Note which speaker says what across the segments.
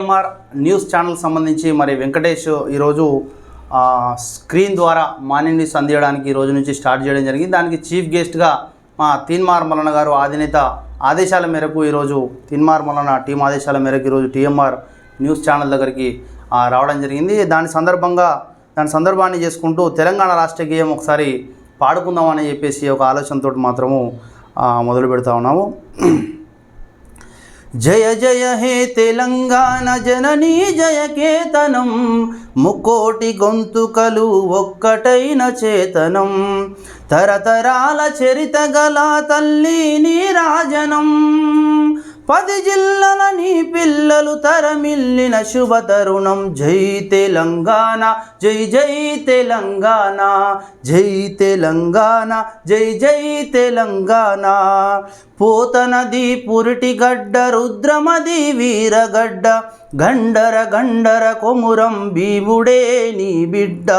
Speaker 1: TMR news channel సంబంధించి మరి వెంకటేష్ ఈరోజు స్క్రీన్ ద్వారా మార్నింగ్ న్యూస్ అందించడానికి ఈ రోజు నుంచి స్టార్ట్ చేయడం జరిగింది. దానికి చీఫ్ గెస్ట్గా మా తీన్మార్ మల్లన్న గారు అధినేత ఆదేశాల మేరకు ఈరోజు తీన్మార్ మల్లన్న టీం ఆదేశాల మేరకు ఈరోజు టిఎంఆర్ న్యూస్ ఛానల్ దగ్గరికి రావడం జరిగింది. దాని సందర్భాన్ని చేసుకుంటూ తెలంగాణ రాష్ట్ర గేయం ఒకసారి పాడుకుందామని చెప్పేసి ఒక ఆలోచనతో మాత్రము మొదలు పెడతా ఉన్నాము. జయ జయ హే తెలంగాణ జననీ జయ కేతనం, ముకోటి గొంతుకలు ఒక్కటైన చేతనం, తరతరాల చరిత గల తల్లి నీరాజనం, 10 జిల్లల నీ పిల్లలు తరమిల్లిన శుభ తరుణం. జై తెలంగాణ జై జై తెలంగాణ, జై తెలంగాణ జై జై తెలంగాణ, పోతనది పురిటిగడ్డ రుద్రమది వీరగడ్డ, గండర గండర కొమురం భీముడే నీ బిడ్డ,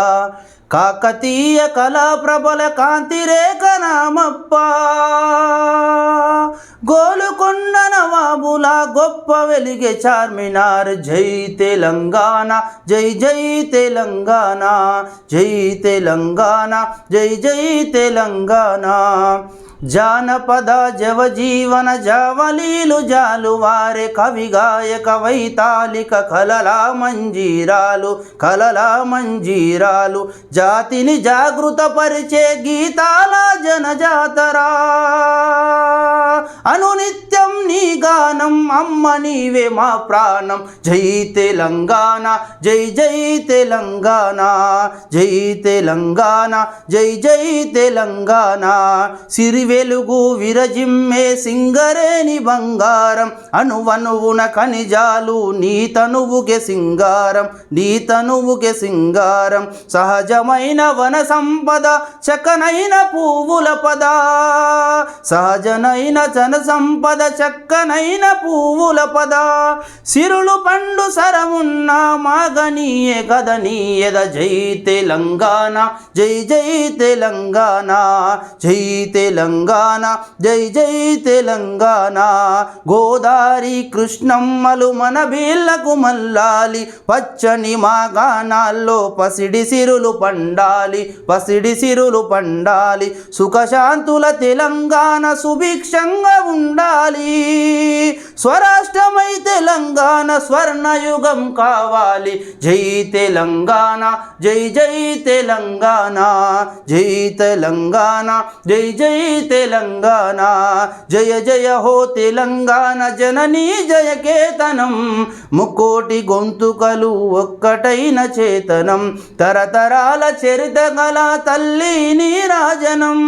Speaker 1: కాకతీయ కళా ప్రబల కాంతిరేఖ నామప్ప, గోలుకొండ నవాబుల గొప్ప వెలిగే చార్మినార్. జై తెలంగాణ జై జై తెలంగాణ, జై తెలంగాణ జై జై తెలంగాణ, జానపద జవజీవన జావలీలు జాలువారే, కవి గాయక వైతాళిక కలలా మంజీరాలు, జాతిని జాగృత పరిచే గీతాల జనజాతరా, అనునిత్యం నీ గానం అమ్మ నీవే మా ప్రాణం. జై తెలంగాణ జై జై తెలంగాణ, జై తెలంగాణ జై జై తెలంగాణ, సిరి వెలుగు విరజిమ్మే సింగరేని బంగారం, అణువణువున ఖనిజాలు నీ తనువుకే సింగారం, సహజమైన వన సంపద చక్కనైన పువ్వుల పద, సహజనైన జన సంపద చక్కనైన పువ్వుల పద, సిరులు పండు సరమున్న మాగనీయే కదనీయద. జై తెలంగాణ జై జై తెలంగాణ, జై తెలంగాణ జై జై తెలంగాణ, గోదారి కృష్ణమ్మలు మన బీళ్లకు మల్లాలి, పచ్చని మా గానాల్లో పసిడి సిరులు పండాలి, సుఖశాంతుల తెలంగాణ సుభిక్షంగా ఉండాలి, స్వరాష్ట్రమై తెలంగాణ స్వర్ణయుగం కావాలి. జై తెలంగాణ జై జై తెలంగాణ, జై తెలంగాణ జై జై తెలంగాణ, జయ జయ హో తెలంగాణ జననీ జయ కేతనం, ముకోటి గొంతుకలు ఒక్కటైన చేతనం, తరతరాల చరిత గల తల్లి నీరాజనం,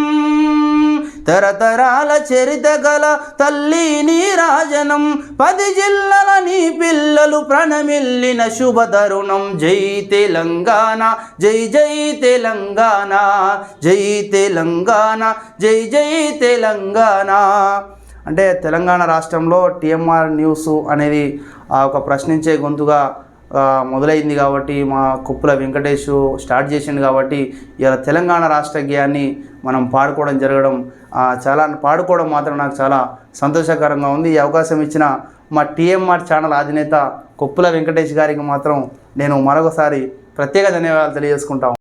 Speaker 1: తరతరాల చరిత గల తల్లి నీరాజనం, 10 జిల్లల నీ పిల్లలు ప్రణమిల్లిన శుభ తరుణం. జై తెలంగాణ జై జై తెలంగాణ, జై తెలంగాణ జై జై తెలంగాణ. అంటే తెలంగాణ రాష్ట్రంలో టిఎంఆర్ న్యూస్ అనేది ఒక ప్రశ్నించే గొంతుగా మొదలైంది కాబట్టి, మా కుప్పుల వెంకటేష్ స్టార్ట్ చేసింది కాబట్టి ఇలా తెలంగాణ రాష్ట్ర గేయాన్ని మనం పాడుకోవడం మాత్రం నాకు చాలా సంతోషకరంగా ఉంది. ఈ అవకాశం ఇచ్చిన మా టిఎంఆర్ ఛానల్ అధినేత కుప్పుల వెంకటేష్ గారికి మాత్రం నేను మరొకసారి ప్రత్యేక ధన్యవాదాలు తెలియజేసుకుంటాం.